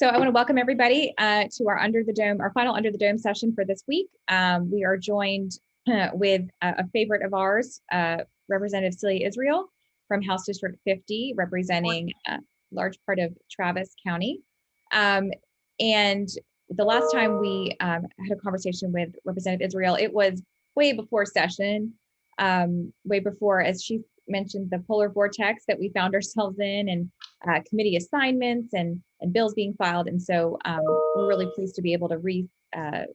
So I want to welcome everybody to our final Under the Dome session for this week. We are joined with a favorite of ours, Representative Celia Israel from House District 50, representing a large part of Travis County. And the last time we had a conversation with Representative Israel, it was way before session, way before, as she mentioned, the polar vortex that we found ourselves in, and committee assignments and bills being filed. And so we're really pleased to be able to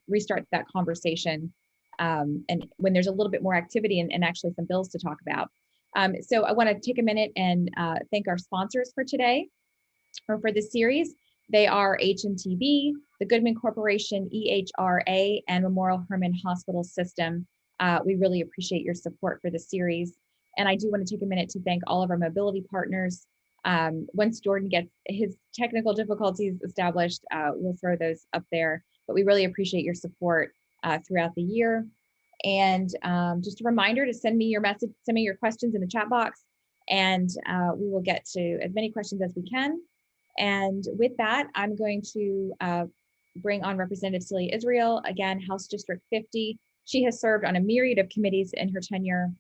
restart that conversation and when there's a little bit more activity and actually some bills to talk about. So I want to take a minute and thank our sponsors for today or for this series. They are HMTB, the Goodman Corporation, EHRA, and Memorial Hermann Hospital System. We really appreciate your support for the series. And I do want to take a minute to thank all of our mobility partners. Once Jordan gets his technical difficulties established, we'll throw those up there. But we really appreciate your support throughout the year. And just a reminder to send me your questions in the chat box, and we will get to as many questions as we can. And with that, I'm going to bring on Representative Celia Israel, again, House District 50. She has served on a myriad of committees in her tenure,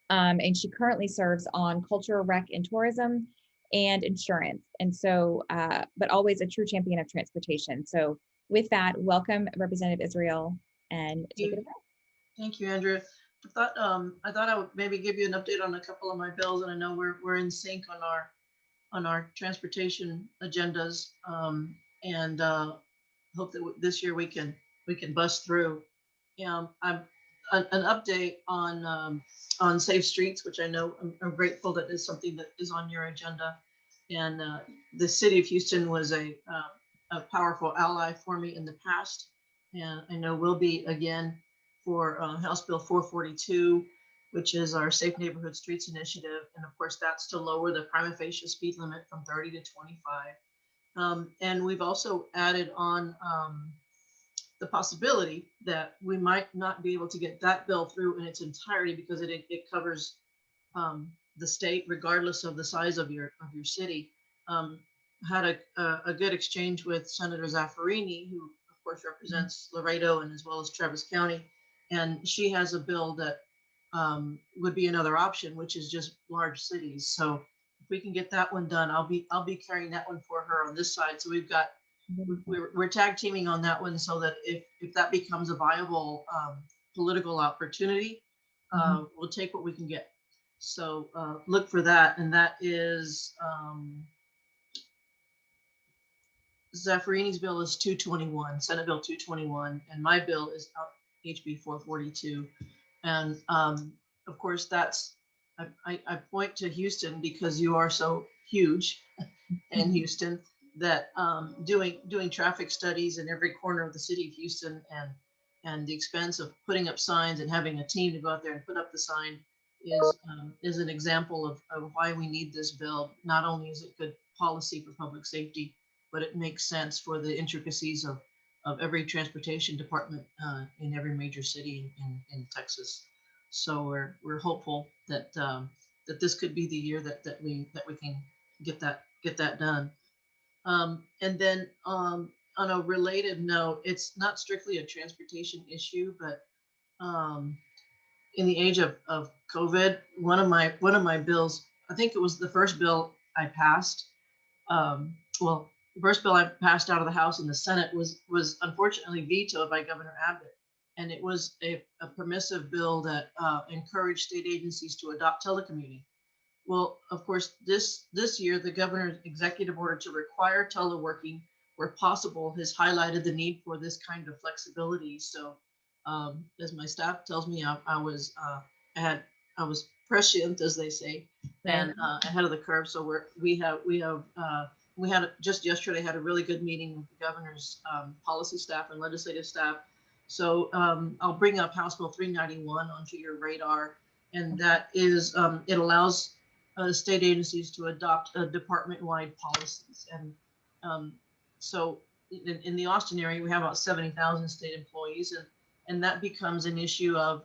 and she currently serves on culture, rec, and tourism, and insurance. And so, but always a true champion of transportation. So with that, welcome Representative Israel, and take it away. Thank you, Andrea. I thought I would maybe give you an update on a couple of my bills, and I know we're in sync on our transportation agendas, and hope that this year we can bust through. I'm an update on Safe Streets, which I know I'm grateful that is something that is on your agenda. And the city of Houston was a powerful ally for me in the past, and I know will be again for House Bill 442, which is our Safe Neighborhood Streets Initiative. And of course, that's to lower the prima facie speed limit from 30 to 25. And we've also added on the possibility that we might not be able to get that bill through in its entirety because it covers the state, regardless of the size of your city. Had a good exchange with Senator Zaffarini, who of course represents Laredo and as well as Travis County. And she has a bill that would be another option, which is just large cities. So if we can get that one done, I'll be carrying that one for her on this side. So we've got we're tag teaming on that one, so that if that becomes a viable political opportunity, we'll take what we can get. So look for that, and that is Zaffarini's bill is 221, Senate Bill 221, and my bill is HB 442. And of course, that's I point to Houston because you are so huge in Houston that doing traffic studies in every corner of the city of Houston and the expense of putting up signs and having a team to go out there and put up the sign is an example of why we need this bill. Not only is it good policy for public safety, but it makes sense for the intricacies of every transportation department in every major city in Texas. So we're hopeful that that this could be the year that we can get that done. And then on a related note, it's not strictly a transportation issue, but in the age of COVID, one of my bills, I think it was the first bill I passed. The first bill I passed out of the House and the Senate was unfortunately vetoed by Governor Abbott, and it was a permissive bill that encouraged state agencies to adopt telecommuting. Well, of course, this year, the governor's executive order to require teleworking where possible has highlighted the need for this kind of flexibility. So, as my staff tells me, I was prescient, as they say, and ahead of the curve. So we had just yesterday had a really good meeting with the governor's policy staff and legislative staff. So I'll bring up House Bill 391 onto your radar, and that is it allows state agencies to adopt department-wide policies. And so in the Austin area, we have about 70,000 state employees, and that becomes an issue of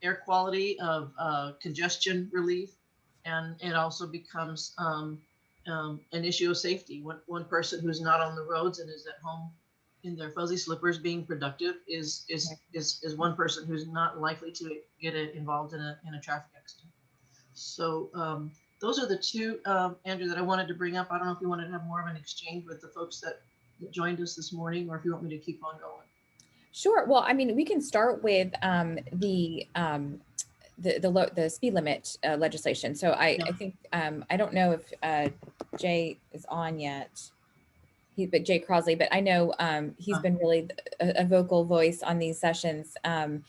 air quality, of congestion relief, and it also becomes an issue of safety. One person who's not on the roads and is at home in their fuzzy slippers being productive is one person who's not likely to get involved in a traffic accident. So those are the two, Andrew, that I wanted to bring up. I don't know if you wanted to have more of an exchange with the folks that joined us this morning, or if you want me to keep on going. Sure. Well, I mean, we can start with the speed limit legislation. So I think I don't know if Jay is on yet. But Jay Crosley, but I know he's been really a vocal voice on these sessions, and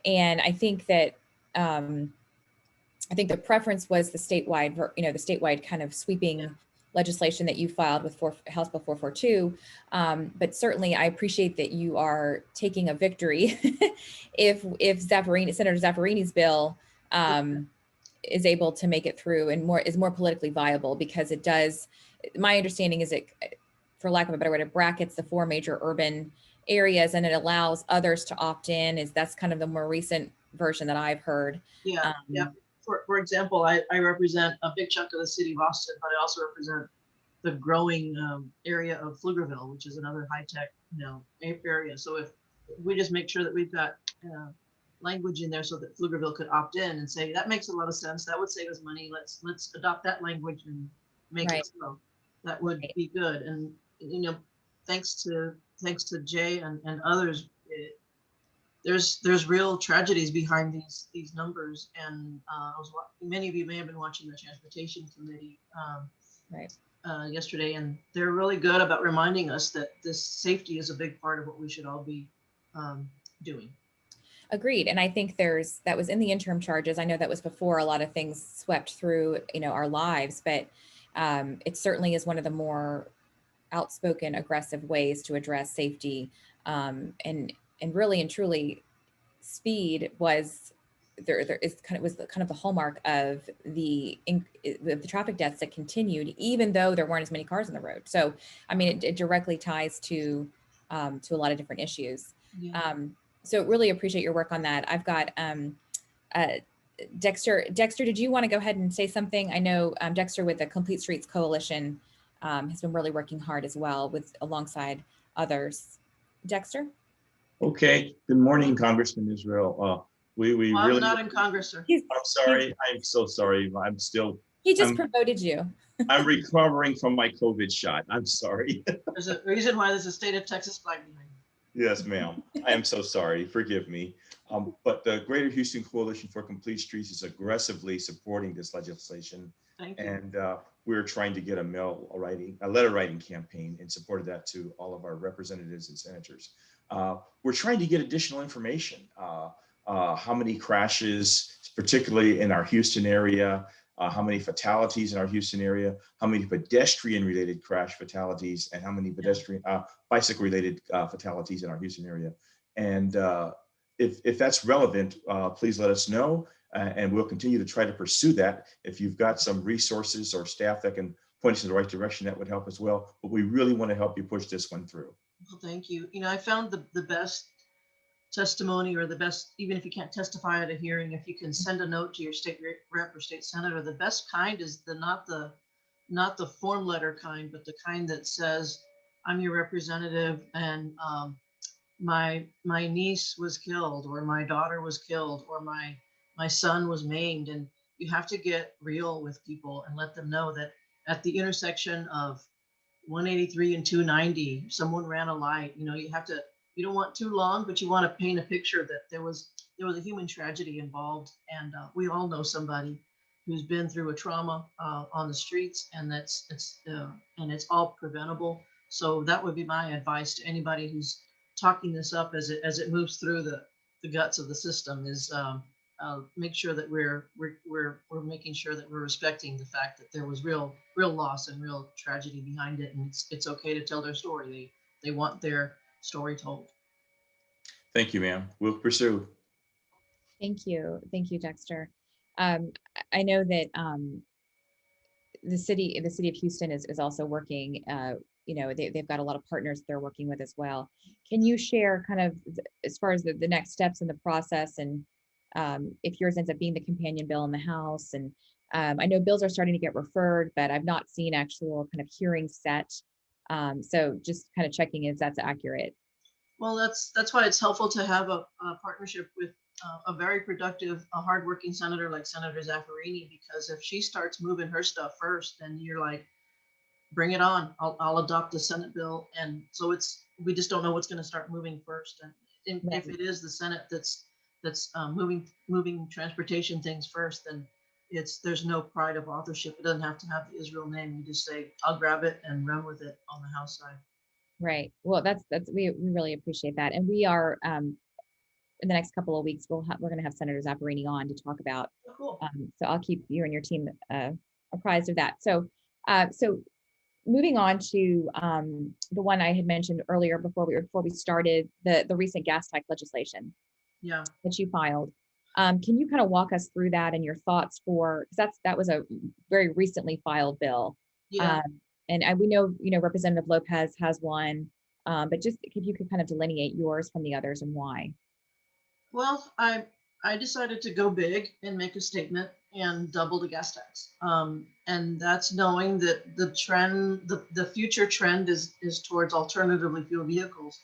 I think that I think the preference was the statewide, the statewide kind of sweeping legislation that you filed with House Bill 442. But certainly, I appreciate that you are taking a victory if Senator Zaffarini's bill is able to make it through and is more politically viable, because it does. My understanding is it, for lack of a better word, it brackets the 4 major urban areas and it allows others to opt in. That's kind of the more recent version that I've heard. Yeah. For example, I represent a big chunk of the city of Austin, but I also represent the growing area of Pflugerville, which is another high-tech area. So if we just make sure that we've got language in there so that Pflugerville could opt in and say that makes a lot of sense, that would save us money, let's adopt that language and make it so, that would be good. And thanks to Jay and others, there's real tragedies behind these numbers. And many of you may have been watching the Transportation Committee yesterday, and they're really good about reminding us that this safety is a big part of what we should all be doing. Agreed. And I think that was in the interim charges. I know that was before a lot of things swept through, our lives, but it certainly is one of the more outspoken, aggressive ways to address safety. And really and truly, speed was was kind of the hallmark of the traffic deaths that continued, even though there weren't as many cars on the road. So, I mean, it directly ties to a lot of different issues. Yeah. So really appreciate your work on that. I've got Dexter. Dexter, did you want to go ahead and say something? I know Dexter with the Complete Streets Coalition has been really working hard as well alongside others. Dexter? Okay. Good morning, Congressman Israel. We I'm really not in Congress, sir. I'm sorry. I'm so sorry. He just promoted you. I'm recovering from my COVID shot. I'm sorry. There's a reason why there's a state of Texas flag behind me. Yes, ma'am. I am so sorry. Forgive me. But the Greater Houston Coalition for Complete Streets is aggressively supporting this legislation. Thank you. And we're trying to get a letter writing campaign in support of that to all of our representatives and senators. We're trying to get additional information. How many crashes, particularly in our Houston area, how many fatalities in our Houston area, how many pedestrian-related crash fatalities, and how many bicycle-related fatalities in our Houston area. And if that's relevant, please let us know, and we'll continue to try to pursue that. If you've got some resources or staff that can point us in the right direction, that would help as well. But we really want to help you push this one through. Well, thank you. I found the best testimony, or the best, even if you can't testify at a hearing, if you can send a note to your state rep or state senator, the best kind is not the form letter kind, but the kind that says, I'm your representative, and my niece was killed, or my daughter was killed, or my son was maimed. And you have to get real with people and let them know that at the intersection of 183 and 290, someone ran a light. You don't want too long, but you want to paint a picture that there was a human tragedy involved. And we all know somebody who's been through a trauma on the streets, and it's all preventable. So that would be my advice to anybody who's talking this up as it moves through the guts of the system, is make sure that we're making sure that we're respecting the fact that there was real loss and real tragedy behind it, and it's okay to tell their story. They want their story told. Thank you, ma'am. We'll pursue. Thank you, Dexter. I know that the city of Houston is also working. They've got a lot of partners they're working with as well. Can you share kind of as far as the next steps in the process, and if yours ends up being the companion bill in the House, and I know bills are starting to get referred, but I've not seen actual kind of hearings set. So just kind of checking if that's accurate. Well, that's why it's helpful to have a partnership with a very productive, a hardworking senator like Senator Zaffarini, because if she starts moving her stuff first, then you're like, bring it on. I'll adopt the Senate bill. And so we just don't know what's going to start moving first. And Right. if it is the Senate that's moving transportation things first, then there's no pride of authorship. It doesn't have to have the Israel name. You just say, I'll grab it and run with it on the House side. Right. Well, we really appreciate that. And we are, in the next couple of weeks, we're going to have Senator Zapparini on to talk about. Oh, cool. So I'll keep you and your team apprised of that. So moving on to the one I had mentioned earlier before we started, the recent gas tax legislation. Yeah. That you filed. Can you kind of walk us through that and your thoughts because that was a very recently filed bill. Yeah. And we know, Representative Lopez has one, but just if you could kind of delineate yours from the others and why. Well, I decided to go big and make a statement and double the gas tax. And that's knowing that the trend, the future trend is towards alternatively fueled vehicles.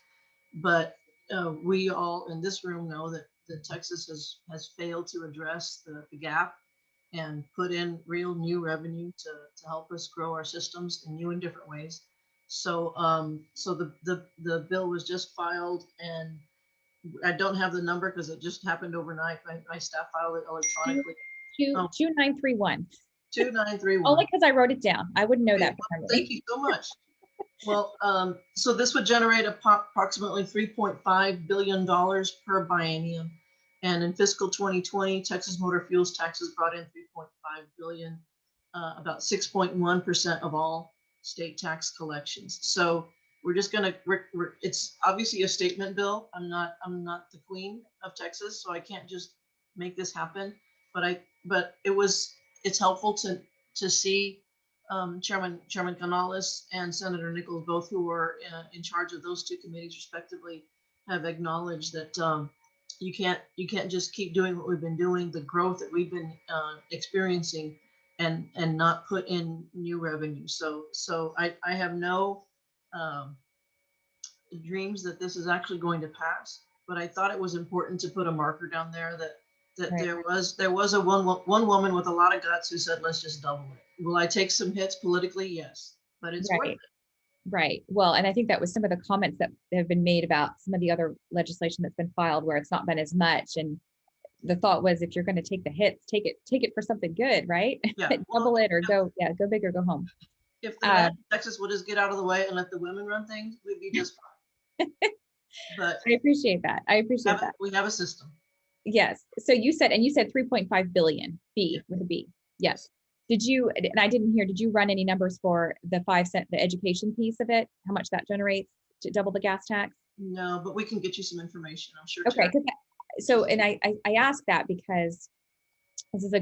But we all in this room know that Texas has failed to address the gap and put in real new revenue to help us grow our systems in new and different ways. So so the bill was just filed, and I don't have the number because it just happened overnight. My staff filed it electronically. 2931. 2931. Only because I wrote it down. I wouldn't know that. Well, thank you so much. Well, so this would generate approximately $3.5 billion per biennium. And in fiscal 2020, Texas Motor Fuels taxes brought in $3.5 billion, about 6.1% of all state tax collections. So we're just going to, it's obviously a statement bill. I'm not the queen of Texas, so I can't just make this happen. But it's helpful to see Chairman Canales and Senator Nichols, both who were in charge of those two committees respectively, have acknowledged that you can't just keep doing what we've been doing, the growth that we've been experiencing, and not put in new revenue. So I have no dreams that this is actually going to pass, but I thought it was important to put a marker down there that right. there was a one woman with a lot of guts who said, let's just double it. Will I take some hits politically? Yes, but it's worth it. Right. Well, and I think that was some of the comments that have been made about some of the other legislation that's been filed where it's not been as much. And the thought was, if you're going to take the hits, take it for something good, right? Yeah. Double it or go big or go home. If the man in Texas would just get out of the way and let the women run things, we'd be just fine. But I appreciate that. We have a system. Yes. So you said 3.5 billion with a B. Yes. Did you, and I didn't hear, did you run any numbers for the 5 cent, the education piece of it? How much that generates to double the gas tax? No, but we can get you some information, I'm sure. Okay. So, and I ask that because this is a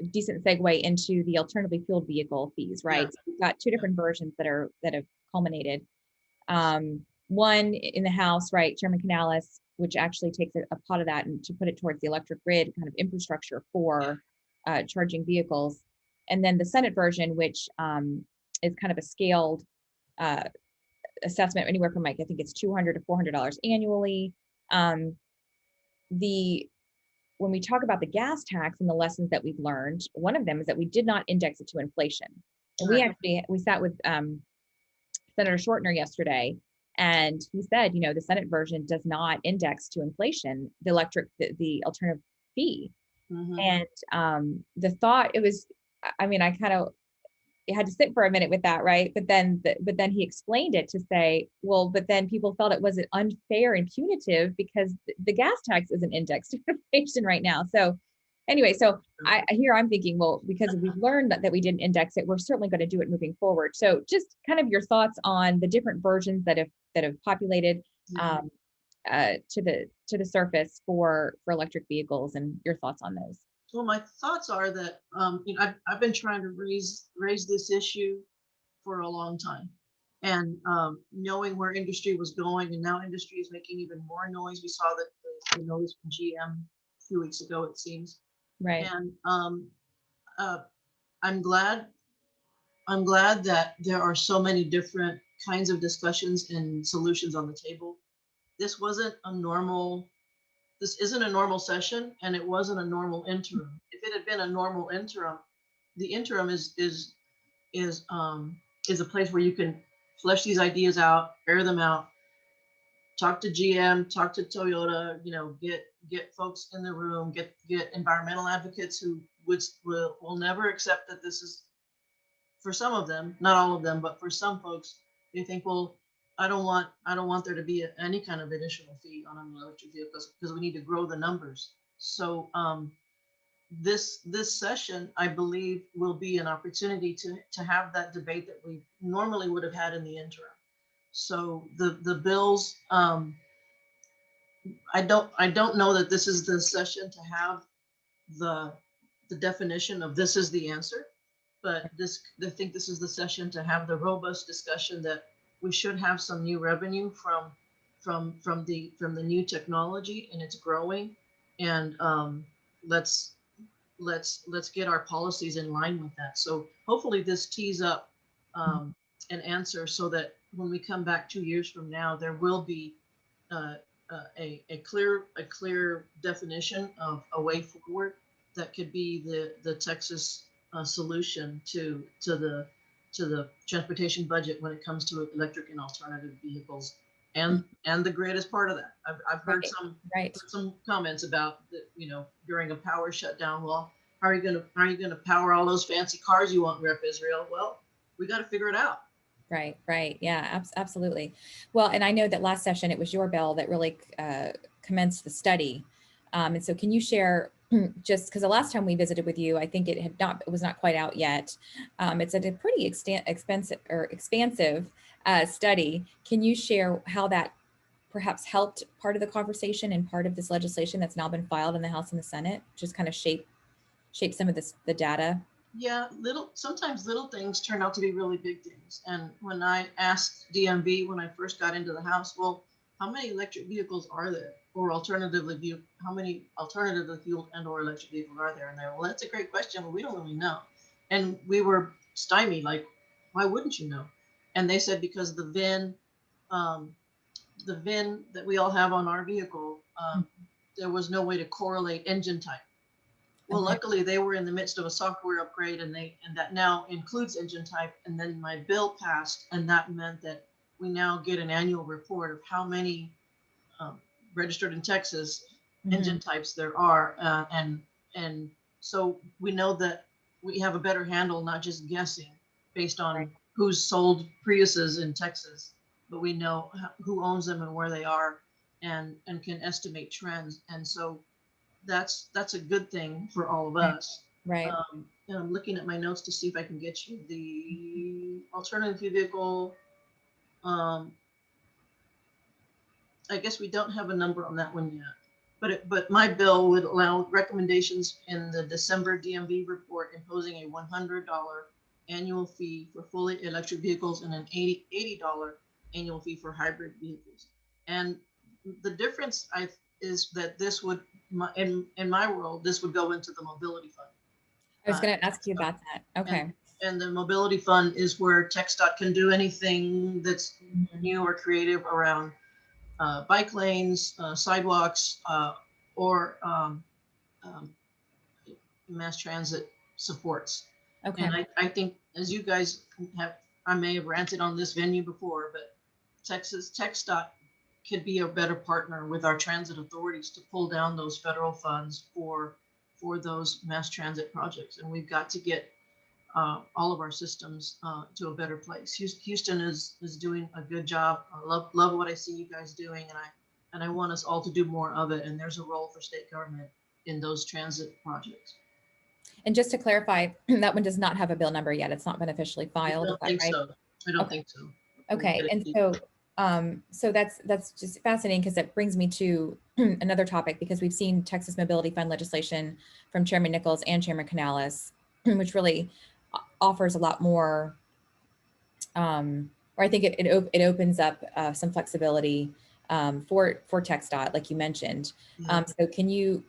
decent segue into the alternatively fueled vehicle fees, right? Yeah. So we've got two different versions that have culminated. One in the House, right, Chairman Canales, which actually takes a pot of that and to put it towards the electric grid kind of infrastructure for charging vehicles. And then the Senate version, which is kind of a scaled assessment, anywhere from like, I think it's $200 to $400 annually. When we talk about the gas tax and the lessons that we've learned, one of them is that we did not index it to inflation. And we sat with Senator Shortner yesterday, and he said, the Senate version does not index to inflation, the alternative fee. Mm-hmm. And the thought, I kind of had to sit for a minute with that, right? But then he explained it to say, well, but then people felt it was unfair and punitive because the gas tax isn't indexed to inflation right now. So anyway, I'm thinking, well, because we've learned that we didn't index it, we're certainly going to do it moving forward. So just kind of your thoughts on the different versions that have populated to the surface for electric vehicles, and your thoughts on those. Well, my thoughts are that I've been trying to raise this issue for a long time, and knowing where industry was going, and now industry is making even more noise. We saw that the noise from GM a few weeks ago, it seems. Right. And I'm glad. I'm glad that there are so many different kinds of discussions and solutions on the table. This wasn't a normal. This isn't a normal session, and it wasn't a normal interim. If it had been a normal interim, the interim is is a place where you can flesh these ideas out, air them out, talk to GM, talk to Toyota, get folks in the room, get environmental advocates who will never accept that this is, for some of them, not all of them, but for some folks, they think, well, I don't want there to be any kind of additional fee on an electric vehicles because we need to grow the numbers. So this session, I believe, will be an opportunity to have that debate that we normally would have had in the interim. So the bills, I don't know that this is the session to have the definition of this is the answer, but I think this is the session to have the robust discussion that we should have some new revenue from the new technology, and it's growing, and let's let's get our policies in line with that. So hopefully this tees up an answer so that when we come back 2 years from now, there will be uh, a clear definition of a way forward that could be the Texas solution to the transportation budget when it comes to electric and alternative vehicles. And the greatest part of that, I've heard Right. some comments about that, during a power shutdown. Well, how are you gonna power all those fancy cars you want, Rep Israel? Well, we got to figure it out. Right, right. Yeah, absolutely. Well, and I know that last session, it was your bill that really commenced the study. And so can you share, just because the last time we visited with you, I think it was not quite out yet. It's a pretty expansive study. Can you share how that perhaps helped part of the conversation and part of this legislation that's now been filed in the House and the Senate, just kind of shape some of the data? Yeah, sometimes little things turn out to be really big things. And when I asked DMV when I first got into the House, well, how many electric vehicles are there, or alternatively, how many alternatively fueled and or electric vehicles are there? And they're, well, that's a great question, but we don't really know. And we were stymied, like, why wouldn't you know? And they said because um, the VIN that we all have on our vehicle, there was no way to correlate engine type. Well, Okay. luckily they were in the midst of a software upgrade, and that now includes engine type. And then my bill passed, and that meant that we now get an annual report of how many registered in Texas engine types there are, and so we know that we have a better handle, not just guessing based Right. on who's sold Priuses in Texas, but we know who owns them and where they are, and can estimate trends. And so that's a good thing for all of Right. us. Right. And I'm looking at my notes to see if I can get you the alternative vehicle. Um, I guess we don't have a number on that one yet, but my bill would allow recommendations in the December DMV report imposing a $100 annual fee for fully electric vehicles and an $80 annual fee for hybrid vehicles. And the difference is that this would, in my world, this would go into the mobility fund. I was going to ask you about that. Okay. And the mobility fund is where TxDOT can do anything that's new or creative around bike lanes, sidewalks, or mass transit supports. Okay. And I think, as you guys have, I may have ranted on this venue before, but TxDOT could be a better partner with our transit authorities to pull down those federal funds for those mass transit projects. And we've got to get all of our systems to a better place. Houston is doing a good job. I love what I see you guys doing, and I want us all to do more of it. And there's a role for state government in those transit projects. And just to clarify, that one does not have a bill number yet. It's not been officially filed. I don't think so. I don't think so. Okay. And so that's just fascinating, because that brings me to another topic, because we've seen Texas Mobility Fund legislation from Chairman Nichols and Chairman Canales, which really offers a lot more, or I think it opens up some flexibility for TxDOT, like you mentioned. So can you,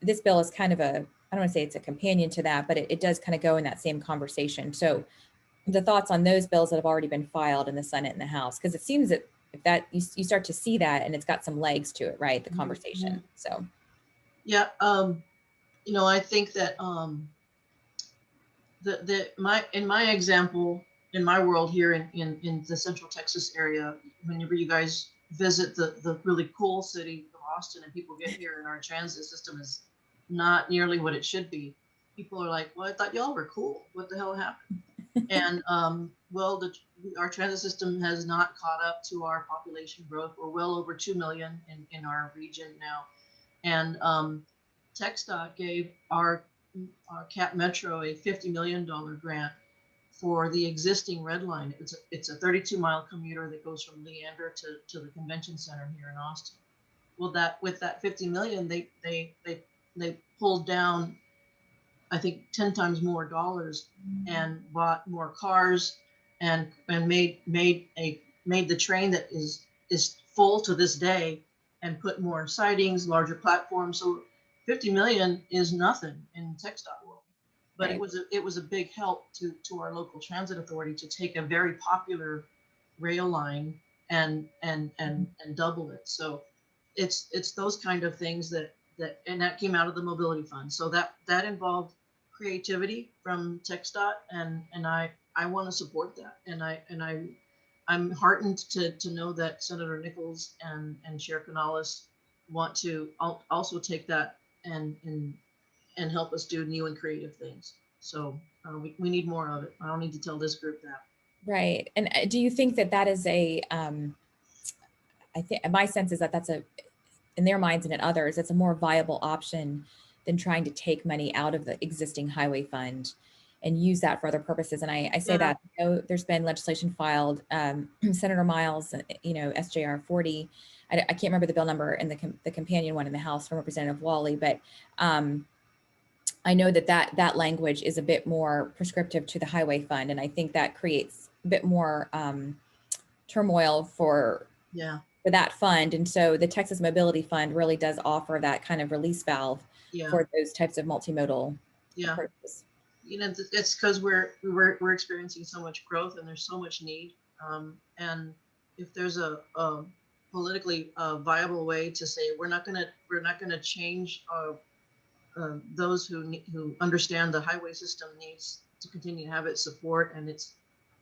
this bill is kind of I don't want to say it's a companion to that, but it does kind of go in that same conversation. So the thoughts on those bills that have already been filed in the Senate and the House, because it seems that if that you start to see that and it's got some legs to it, right? The conversation. So yeah, I think that in my example, in my world here in the Central Texas area, whenever you guys visit the really cool city of Austin and people get here and our transit system is not nearly what it should be, people are like, well, I thought y'all were cool. What the hell happened? And well, our transit system has not caught up to our population growth. We're well over 2 million in our region now. And TxDOT gave our Cap Metro a $50 million grant for the existing red line. It's a 32-mile commuter that goes from Leander to the convention center here in Austin. Well, with that 50 million, they pulled down, I think, 10 times more dollars and bought more cars and made the train that is full to this day and put more sidings, larger platforms. So 50 million is nothing in TxDOT world, but right. it was a big help to our local transit authority to take a very popular rail line and double it. So it's those kind of things that and that came out of the mobility fund. So that involved creativity from TxDOT, and I want to support that, and I'm heartened to know that Senator Nichols and Chair Canales want to also take that and help us do new and creative things. So we need more of it. I don't need to tell this group that. Right. And do you think that is I think my sense is that that's in their minds and in others, it's a more viable option than trying to take money out of the existing highway fund and use that for other purposes. And I say that, there's been legislation filed, Senator Miles, SJR 40. I can't remember the bill number and the companion one in the House from Representative Wally, but I know that language is a bit more prescriptive to the highway fund. And I think that creates a bit more turmoil for that fund. And so the Texas Mobility Fund really does offer that kind of release valve for those types of multimodal approaches. It's because we're experiencing so much growth and there's so much need. And if there's a politically viable way to say we're not gonna change those who understand the highway system needs to continue to have its support and its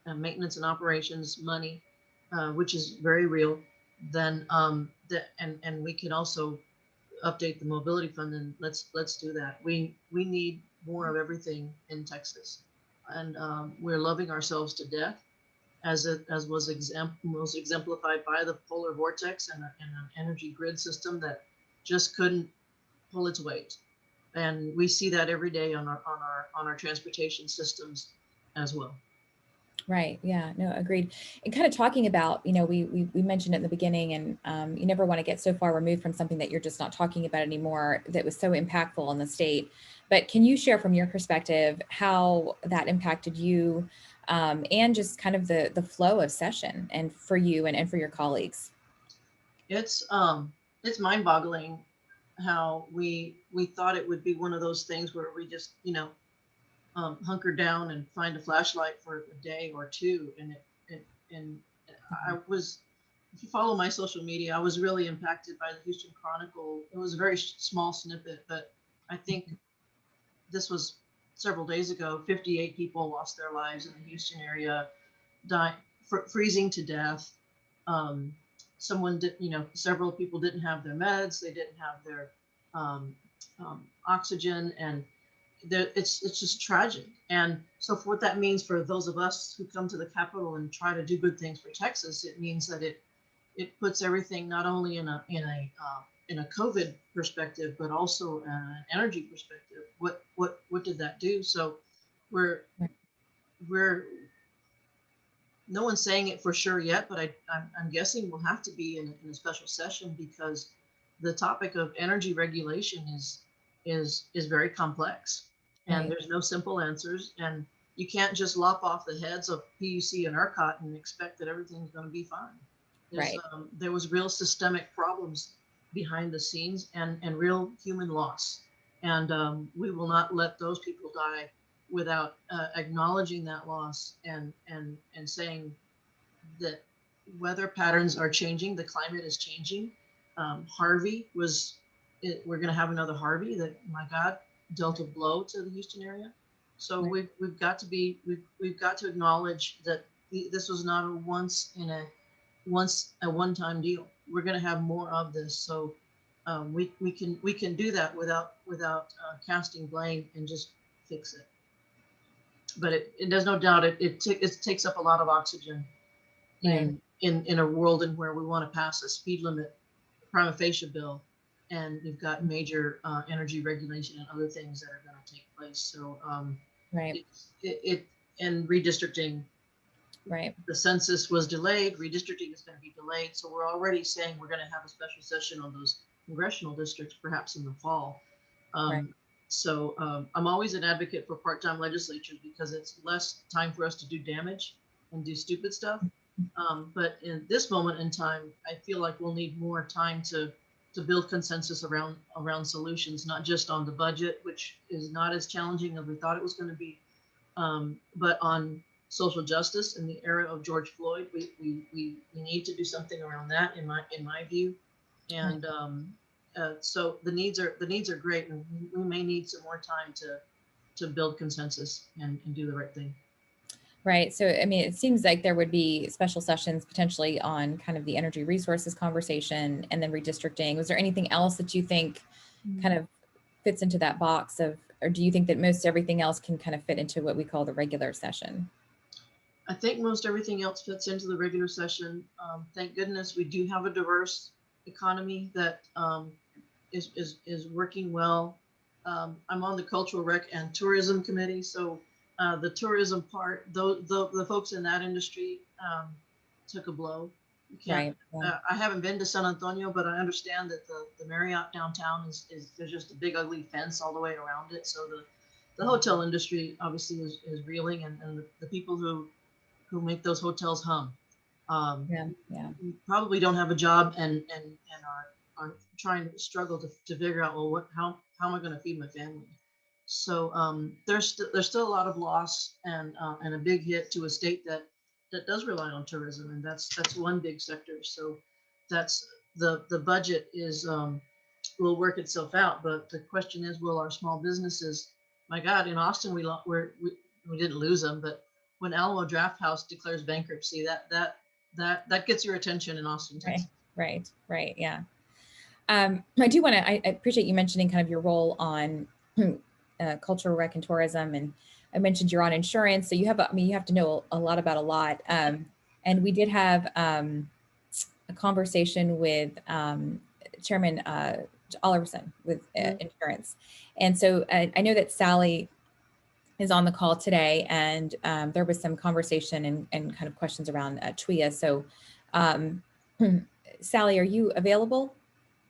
maintenance and operations money, which is very real, then and we can also update the mobility fund, and let's do that. We need more of everything in Texas, and we're loving ourselves to death, as was exemplified by the polar vortex and an energy grid system that just couldn't pull its weight. And we see that every day on our transportation systems as well. Right. Yeah, no, agreed. And kind of talking about, we mentioned at the beginning, and you never want to get so far removed from something that you're just not talking about anymore that was so impactful on the state. But can you share from your perspective how that impacted you, and just kind of the flow of session and for you and for your colleagues? It's mind-boggling how we thought it would be one of those things where we just hunker down and find a flashlight for a day or two, and I was, if you follow my social media, I was really impacted by the Houston Chronicle. It was a very small snippet, but I think this was several days ago. 58 people lost their lives in the Houston area, dying, freezing to death. Someone did, several people didn't have their meds. They didn't have their oxygen, and it's just tragic. And so for what that means for those of us who come to the Capitol and try to do good things for Texas, it means that it puts everything not only in a COVID perspective, but also an energy perspective. What did that do? So we're no one's saying it for sure yet, but I'm guessing we'll have to be in a special session, because the topic of energy regulation is very complex, and there's no simple answers, and you can't just lop off the heads of PUC and ERCOT and expect that everything's going to be fine. There was real systemic problems behind the scenes and real human loss. And we will not let those people die without acknowledging that loss and saying that weather patterns are changing, the climate is changing. Harvey we're going to have another Harvey that, my God, dealt a blow to the Houston area. So Right. we've got to acknowledge that this was not a one-time deal. We're going to have more of this. So we can do that without casting blame and just fix it. But there's no doubt it takes up a lot of oxygen Right. in a world in where we want to pass a speed limit prima facie bill, and we've got major energy regulation and other things that are going to take place. So Right. and redistricting, Right. the census was delayed, redistricting is going to be delayed. So we're already saying we're going to have a special session on those congressional districts, perhaps in the fall. Right. I'm always an advocate for part-time legislatures because it's less time for us to do damage and do stupid stuff. But in this moment in time, I feel like we'll need more time to build consensus around solutions, not just on the budget, which is not as challenging as we thought it was going to be, but on social justice in the era of George Floyd. We need to do something around that, in my view. And so the needs are great, and we may need some more time to build consensus and do the right thing. Right. So, I mean, it seems like there would be special sessions potentially on kind of the energy resources conversation and then redistricting. Was there anything else that you think kind of fits into that box of, or do you think that most everything else can kind of fit into what we call the regular session? I think most everything else fits into the regular session. Thank goodness we do have a diverse economy that is working well. I'm on the Cultural Rec and Tourism Committee, so the tourism part, the folks in that industry took a blow. You can't. Right. Yeah. I haven't been to San Antonio, but I understand that the Marriott downtown is there's just a big ugly fence all the way around it. So the hotel industry obviously is reeling, and the people who make those hotels hum. Yeah. Yeah. Probably don't have a job and are trying to struggle to figure out, well, how am I going to feed my family? So there's still a lot of loss and a big hit to a state that does rely on tourism, and that's one big sector. So that's the budget is will work itself out, but the question is, will our small businesses? My God, in Austin we didn't lose them, but when Alamo Draft House declares bankruptcy, that gets your attention in Austin, Texas. Right. Right. Yeah. I do want to, I appreciate you mentioning kind of your role on cultural rec and tourism. And I mentioned you're on insurance. So you have, I mean, you have to know a lot about a lot. And we did have a conversation with Chairman Oliverson with insurance. And so I know that Sally is on the call today, and there was some conversation and kind of questions around TWIA. So Sally, are you available?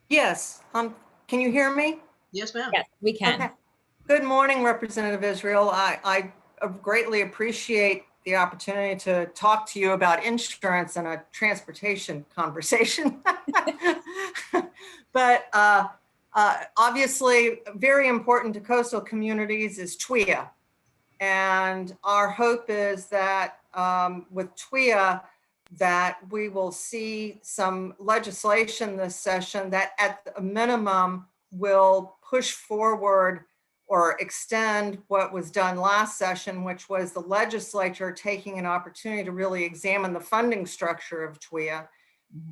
Yes. Can you hear me? Yes, ma'am. Yes, we can. Okay. Good morning, Representative Israel. I greatly appreciate the opportunity to talk to you about insurance and a transportation conversation. But obviously, very important to coastal communities is TWIA. And our hope is that with TWIA, that we will see some legislation this session that at a minimum will push forward or extend what was done last session, which was the legislature taking an opportunity to really examine the funding structure of TWIA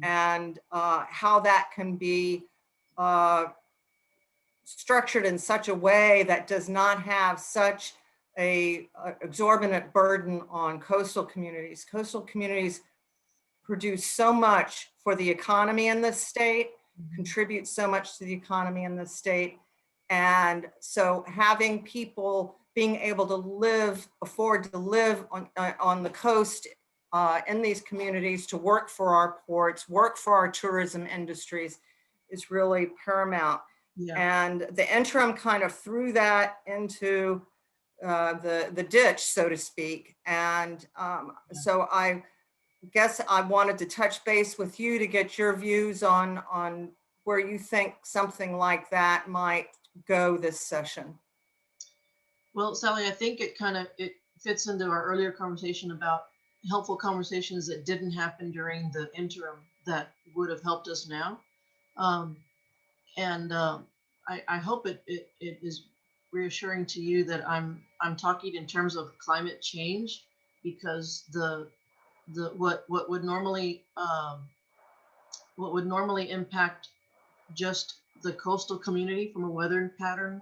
and how that can be structured in such a way that does not have such a exorbitant burden on coastal communities. Coastal communities produce so much for the economy in this state, contribute so much to the economy in this state. And so having people being able to afford to live on the coast in these communities, to work for our ports, work for our tourism industries is really paramount. Yeah. And the interim kind of threw that into the ditch, so to speak. And so I guess I wanted to touch base with you to get your views on where you think something like that might go this session? Well, Sally, I think it fits into our earlier conversation about helpful conversations that didn't happen during the interim that would have helped us now. I hope it is reassuring to you that I'm talking in terms of climate change, because what would normally impact just the coastal community from a weather pattern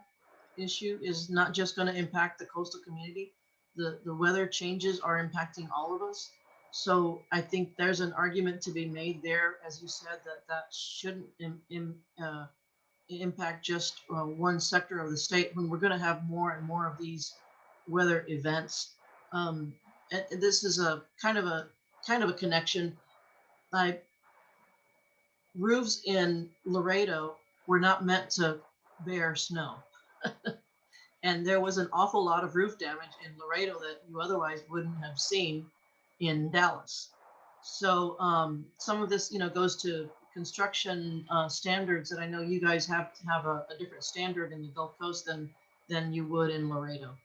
issue is not just going to impact the coastal community. The weather changes are impacting all of us. So I think there's an argument to be made there, as you said, that shouldn't impact just one sector of the state, when we're going to have more and more of these weather events. And this is a kind of a connection. Roofs in Laredo were not meant to bear snow. And there was an awful lot of roof damage in Laredo that you otherwise wouldn't have seen in Dallas. So some of this, goes to construction standards that I know you guys have a different standard in the Gulf Coast than you would in Laredo.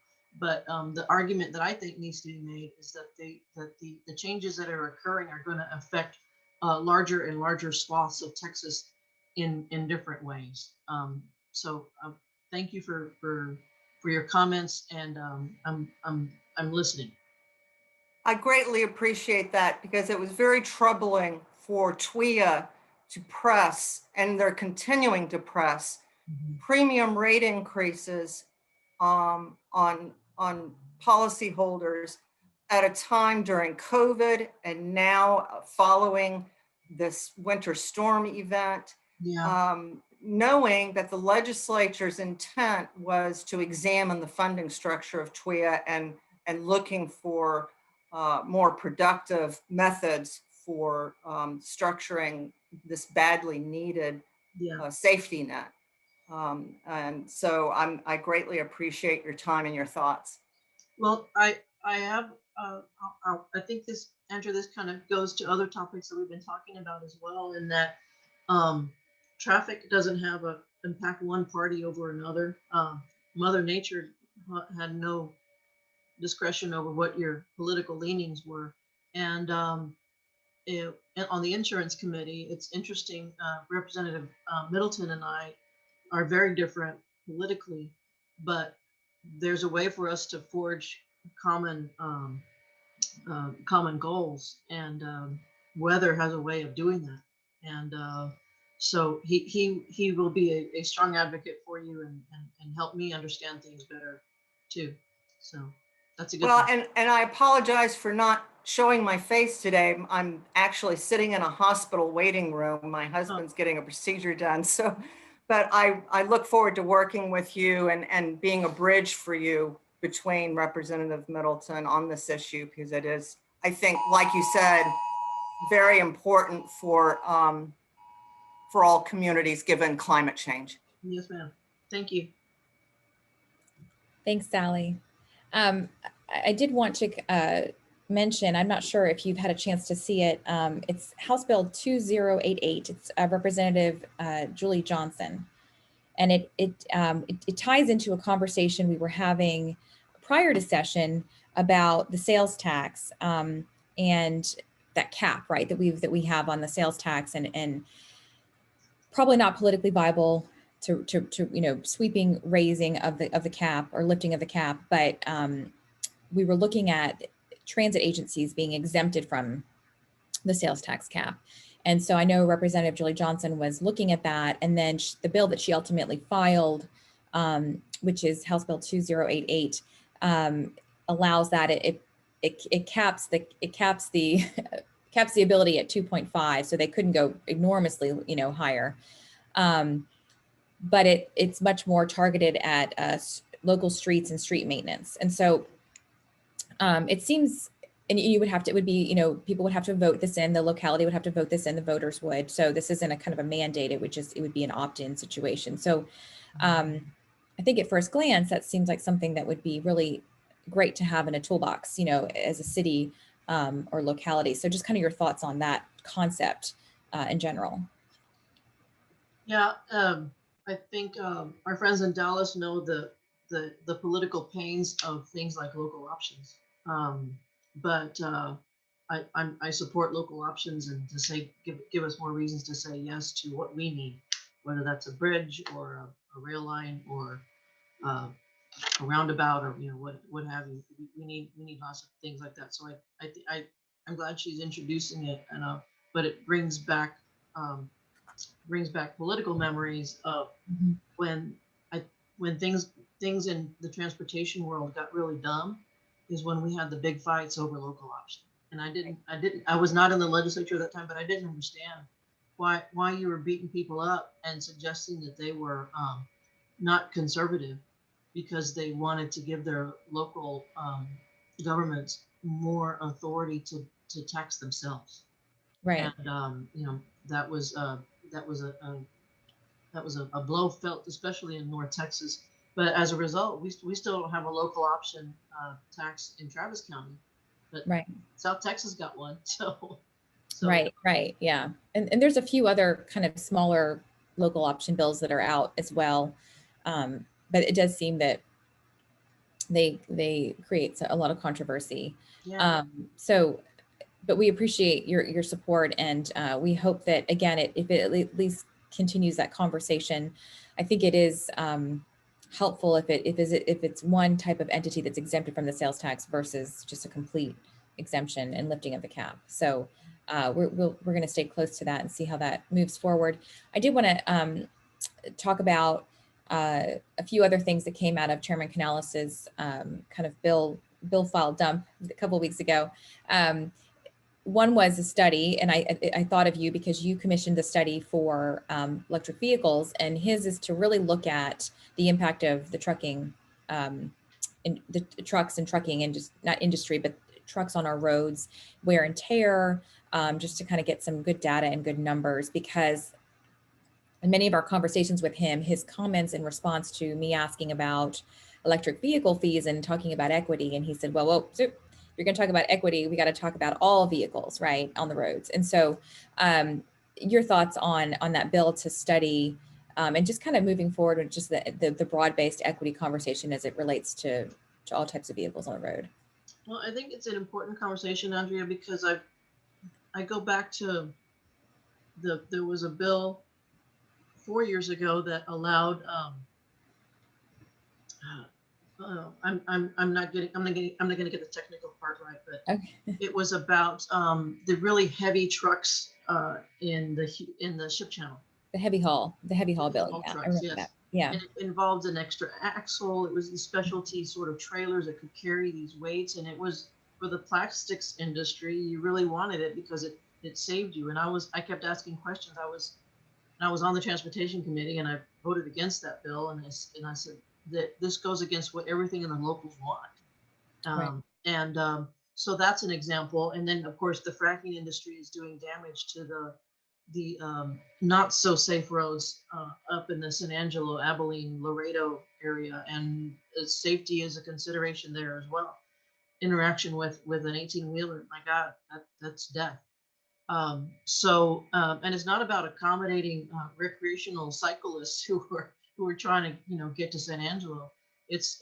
But the argument that I think needs to be made is that the changes that are occurring are going to affect larger and larger swaths of Texas in different ways. So thank you for your comments, and I'm listening. I greatly appreciate that, because it was very troubling for TWIA to press, and they're continuing to press, premium rate increases on policyholders at a time during COVID, and now following this winter storm event. Yeah. Knowing that the legislature's intent was to examine the funding structure of TWIA and looking for more productive methods for structuring this badly needed safety net. And so I greatly appreciate your time and your thoughts. Well, I have, I think this, Andrew, this kind of goes to other topics that we've been talking about as well, in that traffic doesn't have impact one party over another. Mother Nature had no discretion over what your political leanings were. And on the insurance committee, it's interesting, Representative Middleton and I are very different politically, but there's a way for us to forge common goals, and weather has a way of doing that. And so he will be a strong advocate for you, and help me understand things better too. So that's a good thing. And I apologize for not showing my face today. I'm actually sitting in a hospital waiting room. My husband's getting a procedure done. So, but I look forward to working with you and being a bridge for you between Representative Middleton on this issue, because it is, I think, like you said, very important for all communities given climate change. Yes, ma'am. Thank you. Thanks, Sally. I did want to mention, I'm not sure if you've had a chance to see it. It's House Bill 2088. It's Representative Julie Johnson. And it ties into a conversation we were having prior to session about the sales tax and that cap, right, that we have on the sales tax, and probably not politically viable to sweeping raising of the cap or lifting of the cap, but we were looking at transit agencies being exempted from the sales tax cap. And so I know Representative Julie Johnson was looking at that, and then the bill that she ultimately filed, which is House Bill 2088, allows that it caps the ability at 2.5, so they couldn't go enormously higher. But it's much more targeted at local streets and street maintenance. And so it seems, and it would be, people would have to vote this in, the locality would have to vote this in, the voters would. So this isn't a kind of a mandate, it would be an opt-in situation. So I think at first glance, that seems like something that would be really great to have in a toolbox, as a city or locality. So just kind of your thoughts on that concept in general. Yeah, I think our friends in Dallas know the political pains of things like local options. But I support local options, and to say give us more reasons to say yes to what we need, whether that's a bridge or a rail line or a roundabout or what have you. We need lots of things like that. So I'm glad she's introducing it, and but it um, brings back political memories of Mhm. when I when things in the transportation world got really dumb, is when we had the big fights over local option. And I was not in the legislature at that time, but I didn't understand why you were beating people up and suggesting that they were not conservative because they wanted to give their local governments more authority to tax themselves. Right. And that was that was a blow felt, especially in North Texas. But as a result, we still don't have a local option tax in Travis County, but Right. South Texas got one. So Right. Right. Yeah. And there's a few other kind of smaller local option bills that are out as well. But it does seem that they create a lot of controversy. yeah, So, but we appreciate your support, and we hope that again, if it at least continues that conversation. I think it is helpful if it's one type of entity that's exempted from the sales tax versus just a complete exemption and lifting of the cap. So we're going to stay close to that and see how that moves forward. I did want to talk about a few other things that came out of Chairman Canales's kind of bill file dump a couple of weeks ago. One was a study, and I thought of you because you commissioned the study for electric vehicles, and his is to really look at the impact of the trucking, in the trucks and trucking, and just not industry, but trucks on our roads, wear and tear, just to kind of get some good data and good numbers. Because in many of our conversations with him, his comments in response to me asking about electric vehicle fees and talking about equity, and he said, well, so you're going to talk about equity, we got to talk about all vehicles, right, on the roads. And so your thoughts on that bill to study and just kind of moving forward with just the broad-based equity conversation as it relates to all types of vehicles on the road. well, I think it's an important conversation, Andrea, because I go back to there was a bill 4 years ago that allowed I'm not gonna get the technical part right, but Okay. it was about the really heavy trucks in the ship channel. The heavy haul bill. Haul Yeah, I trucks, remember yes. that. Yeah. And it involved an extra axle. It was the specialty sort of trailers that could carry these weights, and it was for the plastics industry. You really wanted it because it saved you. And I kept asking questions. I was on the transportation committee, and I voted against that bill, and I said that this goes against what everything in the locals want. Right. And so that's an example. And then, of course, the fracking industry is doing damage to the not so safe roads up in the San Angelo, Abilene, Laredo area, and safety is a consideration there as well. Interaction with an 18-wheeler, my God, that's death. And it's not about accommodating recreational cyclists who are trying to get to San Angelo. It's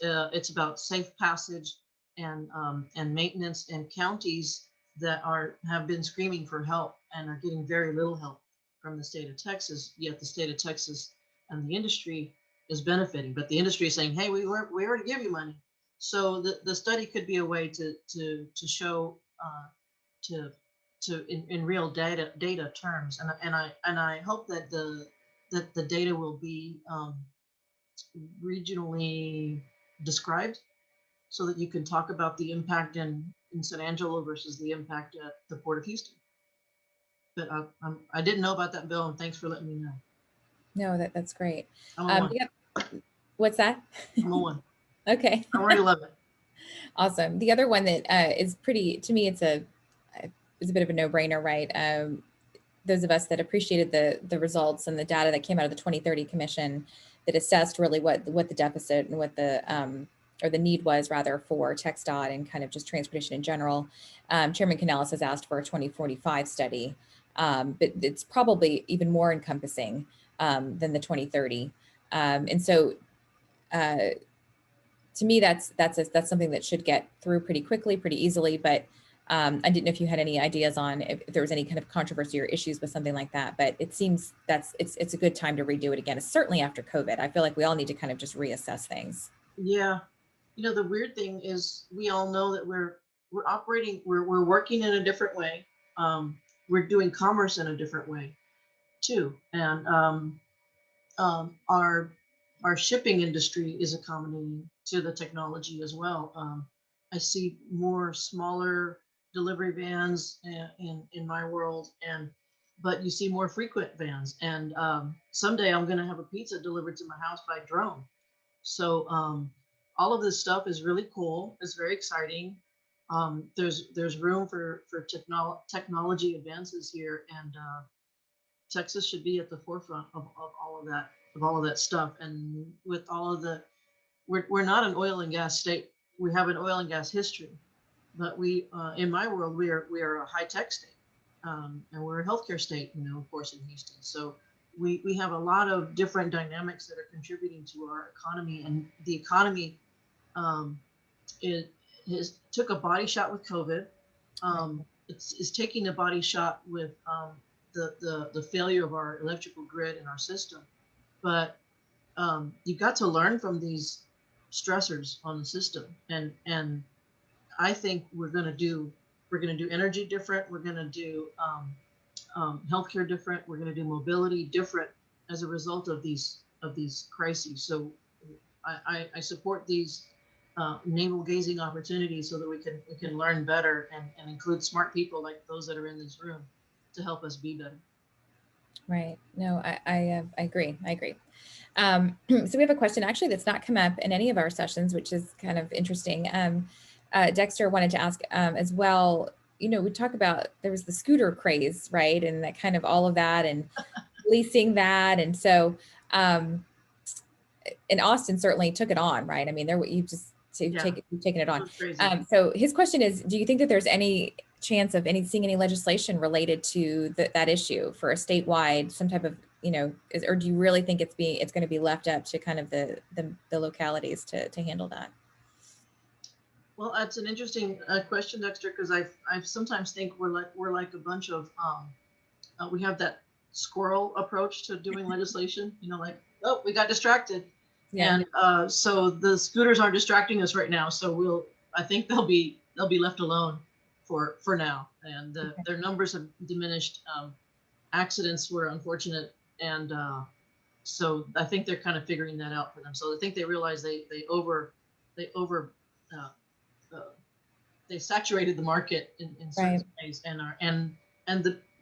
about safe passage and maintenance, and counties that have been screaming for help and are getting very little help from the state of Texas. Yet the state of Texas and the industry is benefiting, but the industry is saying, "Hey, we already give you money." So the study could be a way to show to in real data terms, and I hope that the data will be regionally described so that you can talk about the impact in San Angelo versus the impact at the Port of Houston. But I didn't know about that bill, and thanks for letting me know. No, that's great. I'm a one. Yep. What's that? I'm a one. Okay. I already love it. Awesome. The other one that is pretty, to me, it's a bit of a no-brainer, right? Those of us that appreciated the results and the data that came out of the 2030 Commission that assessed really what the deficit and what the or the need was rather for TxDOT and kind of just transportation in general. Chairman Canales has asked for a 2045 study, but it's probably even more encompassing than the 2030. And so to me, that's something that should get through pretty quickly, pretty easily. But I didn't know if you had any ideas on if there was any kind of controversy or issues with something like that. But it seems it's a good time to redo it again. Certainly after COVID, I feel like we all need to kind of just reassess things. Yeah. The weird thing is we all know that we're operating, we're working in a different way. We're doing commerce in a different way too. And our shipping industry is accommodating to the technology as well. I see more smaller delivery vans in my world, but you see more frequent vans. And someday I'm going to have a pizza delivered to my house by drone. So all of this stuff is really cool. It's very exciting. There's room for technology advances here, and Texas should be at the forefront of all of that stuff. And with all of we're not an oil and gas state. We have an oil and gas history, but we in my world we are a high tech state, and we're a healthcare state. Of course, in Houston. So we have a lot of different dynamics that are contributing to our economy, and the economy it took a body shot with COVID. It's taking a body shot with the failure of our electrical grid and our system. But you've got to learn from these stressors on the system, and I think we're going to do energy different. We're going to do healthcare different. We're going to do mobility different as a result of these crises. So I support these navel gazing opportunities so that we can learn better and include smart people like those that are in this room to help us be better. Right. No, I agree. I agree. So we have a question actually that's not come up in any of our sessions, which is kind of interesting. Dexter wanted to ask as well, we talk about, there was the scooter craze, right? And that kind of all of that and leasing that. And so, and Austin certainly took it on, right? I mean, you've taken it on. So his question is, do you think that there's any chance of seeing any legislation related to that issue for a statewide, some type of, or do you really think it's going to be left up to kind of the localities to handle that? Well, that's an interesting question, Dexter, because I sometimes think we're like a bunch of we have that squirrel approach to doing legislation. Like, oh, we got distracted, and so the scooters aren't distracting us right now. So I think they'll be left alone for now, and their numbers have diminished. Accidents were unfortunate, and so I think they're kind of figuring that out for them. So I think they realize they saturated the market in certain ways, and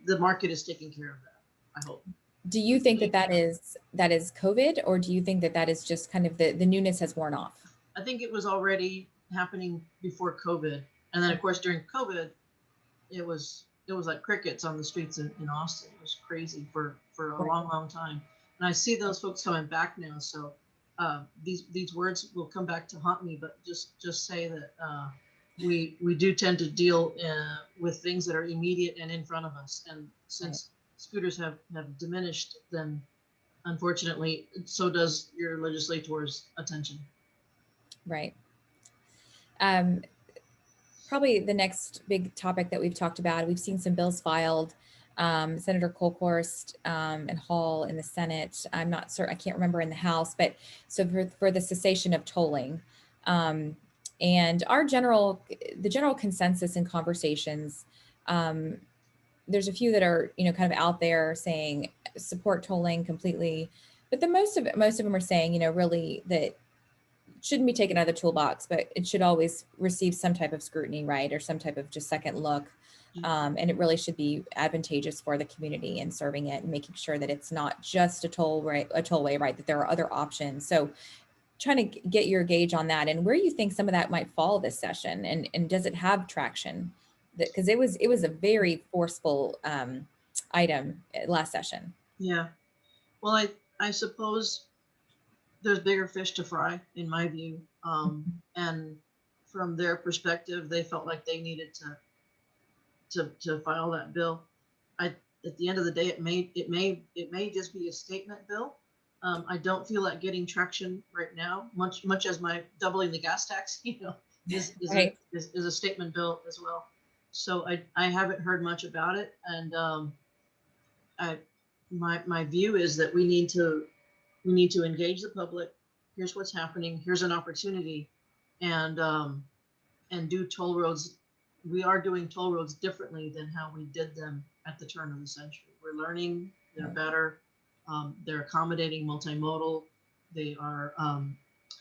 the market is taking care of that, I hope. Do you think that is COVID, or do you think that is just kind of the newness has worn off? I think it was already happening before COVID, and then of course during COVID, it was like crickets on the streets in Austin. It was crazy for a long time, and I see those folks coming back now. So these words will come back to haunt me, but just say that we do tend to deal with things that are immediate and in front of us, and since scooters have diminished, then unfortunately so does your legislators' attention. Right. Probably the next big topic that we've talked about, we've seen some bills filed, Senator Kolkhorst and Hall in the Senate. I'm not certain, I can't remember in the House, but so for the cessation of tolling. And the general consensus in conversations, there's a few that are, kind of out there saying support tolling completely, but most of them are saying, really that shouldn't be taken out of the toolbox, but it should always receive some type of scrutiny, right? Or some type of just second look. And it really should be advantageous for the community and serving it and making sure that it's not just a tollway, right? That there are other options. So trying to get your gauge on that and where you think some of that might fall this session, and does it have traction? Because it was a very forceful item last session. Yeah. Well, I suppose there's bigger fish to fry, in my view. And from their perspective, they felt like they needed to file that bill. At the end of the day, it may just be a statement bill, I don't feel like getting traction right now, much as my doubling the gas tax, Right. is a statement bill as well. So I haven't heard much about it, and I my view is that we need to engage the public. Here's what's happening. Here's an opportunity, and do toll roads. We are doing toll roads differently than how we did them at the turn of the century. We're learning. They're better. They're accommodating multimodal. They are,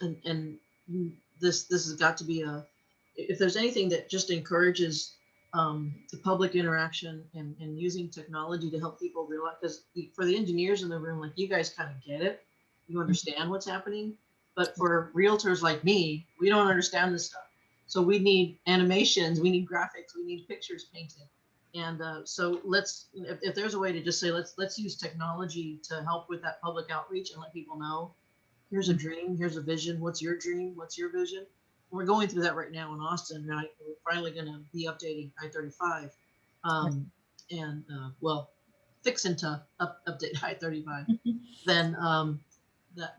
and this has got to be a. If there's anything that just encourages the public interaction and using technology to help people realize, because for the engineers in the room, like you guys kind of get it, you understand what's happening, but for realtors like me, we don't understand this stuff. So we need animations, we need graphics, we need pictures painted. And so let's, if there's a way to just say, let's use technology to help with that public outreach and let people know, here's a dream, here's a vision. What's your dream? What's your vision? We're going through that right now in Austin. Right? We're finally going to be updating I-35, and well, fixing to update I-35. Then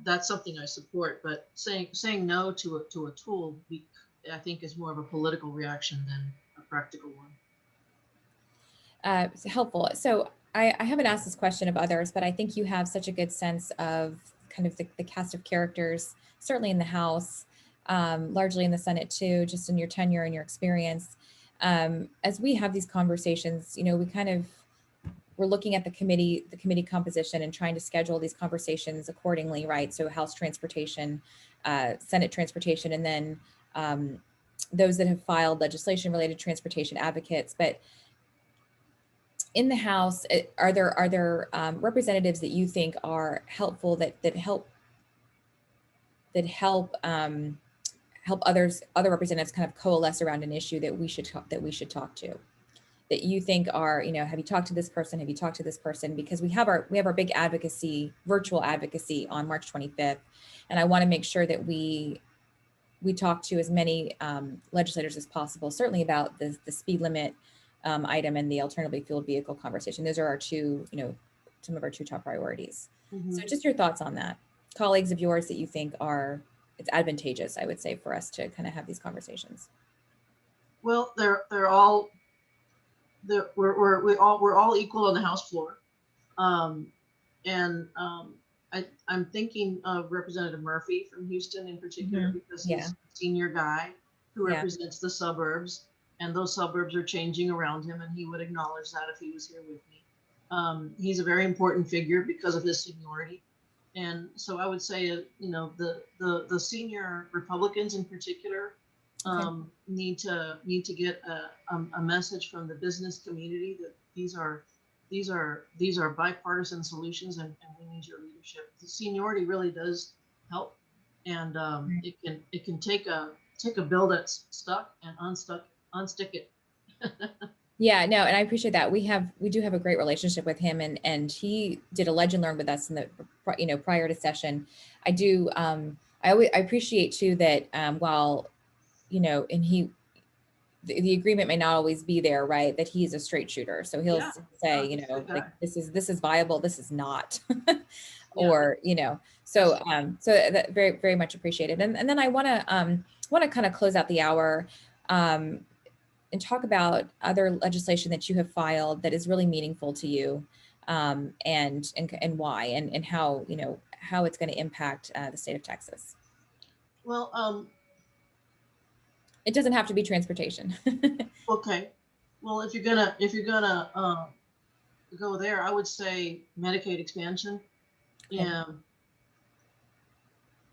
that's something I support. But saying no to a tool, I think, is more of a political reaction than a practical one. Helpful. So I haven't asked this question of others, but I think you have such a good sense of kind of the cast of characters, certainly in the House, largely in the Senate too, just in your tenure and your experience. As we have these conversations, we're looking at the committee composition and trying to schedule these conversations accordingly, right? So House Transportation, Senate Transportation, and then those that have filed legislation related to transportation advocates. But in the House, are there representatives that you think are helpful that help other representatives kind of coalesce around an issue that we should talk to? That you think are, have you talked to this person? Have you talked to this person? Because we have our big virtual advocacy on March 25th, and I want to make sure that we talk to as many legislators as possible, certainly about the speed limit item and the alternatively fueled vehicle conversation. Those are our two, some of our two top priorities. Mm-hmm. So just your thoughts on that. Colleagues of yours that you think it's advantageous, I would say, for us to kind of have these conversations. Well, we're all equal on the House floor. I'm thinking of Representative Murphy from Houston in particular, mm-hmm. because he's a senior guy who represents the suburbs, and those suburbs are changing around him, and he would acknowledge that if he was here with me. He's a very important figure because of his seniority. And so I would say, the senior Republicans in particular need to get a message from the business community that these are bipartisan solutions, and we need your leadership. The seniority really does help, and it can take a bill that's stuck and unstick it. Yeah, no, and I appreciate that. We do have a great relationship with him, and he did a Legend Learn with us in the prior to session. I do I appreciate too that while and the agreement may not always be there, right? That he's a straight shooter, so he'll say like this is viable, this is not, or so that very, very much appreciated. And then I want to kind of close out the hour and talk about other legislation that you have filed that is really meaningful to you, and why, and how how it's going to impact the state of Texas. Well, it doesn't have to be transportation. Okay. Well, if you're gonna go there, I would say Medicaid expansion. Yeah.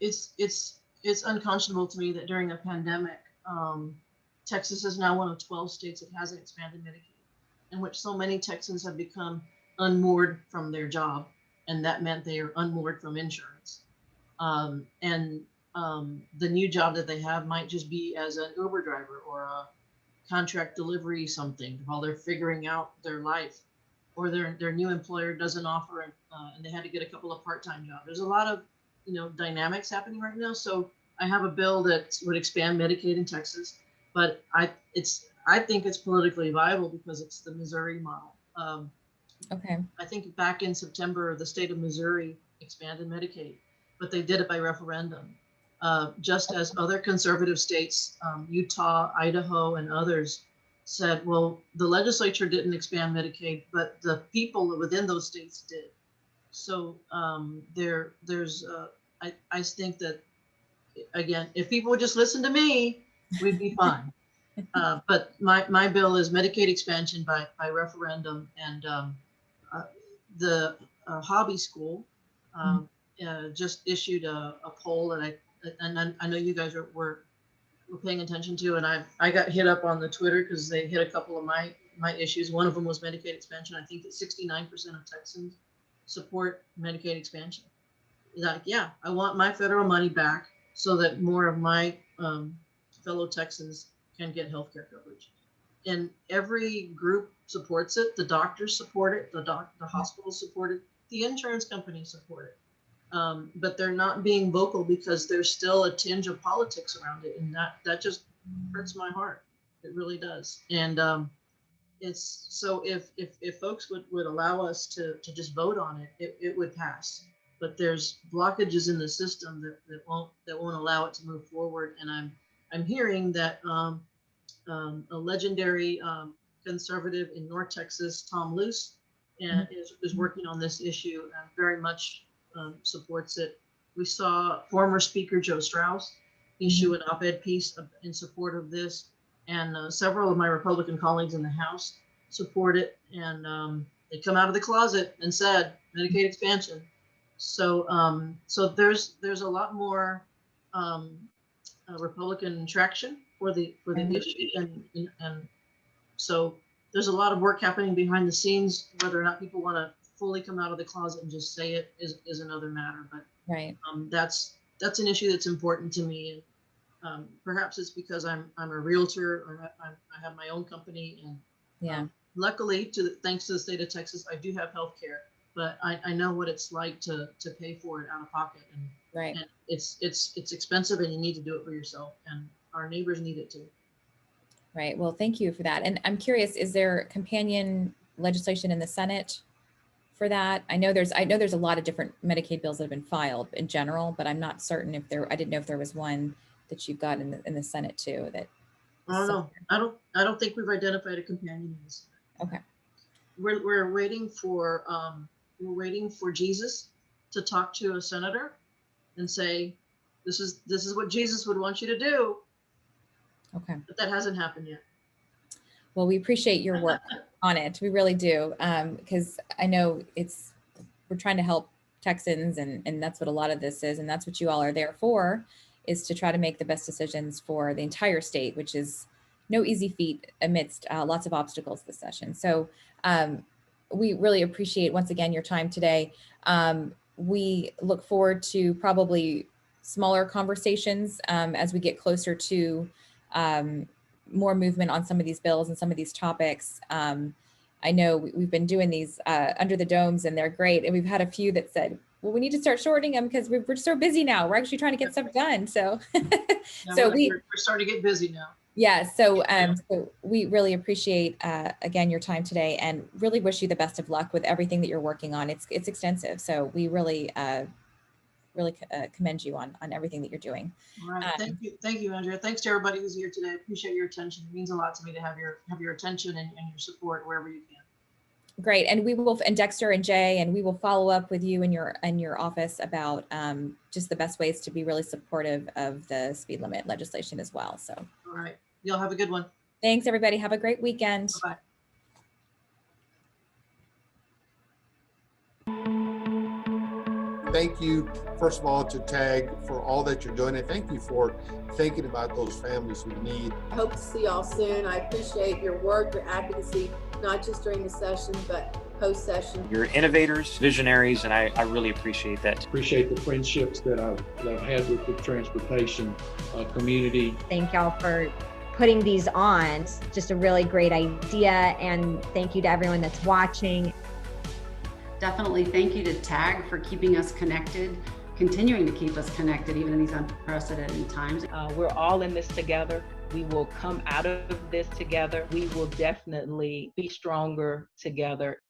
It's unconscionable to me that during a pandemic, Texas is now one of 12 states that hasn't expanded Medicaid, in which so many Texans have become unmoored from their job, and that meant they are unmoored from insurance. The new job that they have might just be as an Uber driver or a contract delivery something while they're figuring out their life, or their new employer doesn't offer, and they had to get a couple of part-time jobs. There's a lot of dynamics happening right now. So I have a bill that would expand Medicaid in Texas, but I think it's politically viable because it's the Missouri model. Okay. I think back in September, the state of Missouri expanded Medicaid, but they did it by referendum. Just as other conservative states, Utah, Idaho, and others said, well, the legislature didn't expand Medicaid, but the people within those states did. So I think that, again, if people would just listen to me, we'd be fine. But my bill is Medicaid expansion by referendum, and the hobby school just issued a poll that I know you guys were paying attention to, and I got hit up on the Twitter because they hit a couple of my issues. One of them was Medicaid expansion. I think that 69% of Texans support Medicaid expansion. Like, yeah, I want my federal money back so that more of my fellow Texans can get healthcare coverage. And every group supports it. The doctors support it. The hospitals support it. The insurance companies support it. But they're not being vocal because there's still a tinge of politics around it, and that just hurts my heart. It really does. And it's so if folks would allow us to just vote on it, it would pass. But there's blockages in the system that won't allow it to move forward. And I'm hearing that a legendary conservative in North Texas, Tom Luce, is working on this issue and very much supports it. We saw former Speaker Joe Strauss issue an op-ed piece in support of this, and several of my Republican colleagues in the House support it, and they come out of the closet and said Medicaid expansion. So so there's a lot more Republican traction for the issue, and so there's a lot of work happening behind the scenes. Whether or not people want to fully come out of the closet and just say it is another matter. But Right. That's an issue that's important to me. And perhaps it's because I'm a realtor, or I have my own company, and Yeah. Luckily, thanks to the state of Texas, I do have health care, but I know what it's like to pay for it out of pocket, and Right. and it's expensive, and you need to do it for yourself, and our neighbors need it too. Right. Well, thank you for that. And I'm curious, is there companion legislation in the Senate for that? I know there's a lot of different Medicaid bills that have been filed in general, but I'm not certain I didn't know if there was one that you've got in the Senate too. That I don't know. I don't think we've identified a companion in this. Okay. We're waiting for Jesus to talk to a senator and say, this is what Jesus would want you to do. Okay. But that hasn't happened yet. Well, we appreciate your work on it. We really do. Because I know we're trying to help Texans, and that's what a lot of this is. And that's what you all are there for, is to try to make the best decisions for the entire state, which is no easy feat amidst lots of obstacles this session. So we really appreciate, once again, your time today. We look forward to probably smaller conversations as we get closer to more movement on some of these bills and some of these topics. I know we've been doing these under the domes, and they're great. And we've had a few that said, well, we need to start shortening them because we're so busy now. We're actually trying to get stuff done. So, we're starting to get busy now. Yeah. So we really appreciate, again, your time today, and really wish you the best of luck with everything that you're working on. It's extensive. So we really commend you on everything that you're doing. All right. Thank you, Andrea. Thanks to everybody who's here today. I appreciate your attention. It means a lot to me to have your attention and your support wherever you can. Great. And we will, and Dexter and Jay, and we will follow up with you in your office about just the best ways to be really supportive of the speed limit legislation as well. So. All right. Y'all have a good one. Thanks, everybody. Have a great weekend. Bye-bye. Thank you, first of all, to TAG for all that you're doing, and thank you for thinking about those families who need. I hope to see y'all soon. I appreciate your work, your advocacy, not just during the session, but post-session. You're innovators, visionaries, and I really appreciate that. Appreciate the friendships that I've had with the transportation community. Thank y'all for putting these on. It's just a really great idea, and thank you to everyone that's watching. Definitely thank you to TAG for keeping us connected, continuing to keep us connected even in these unprecedented times. We're all in this together. We will come out of this together. We will definitely be stronger together.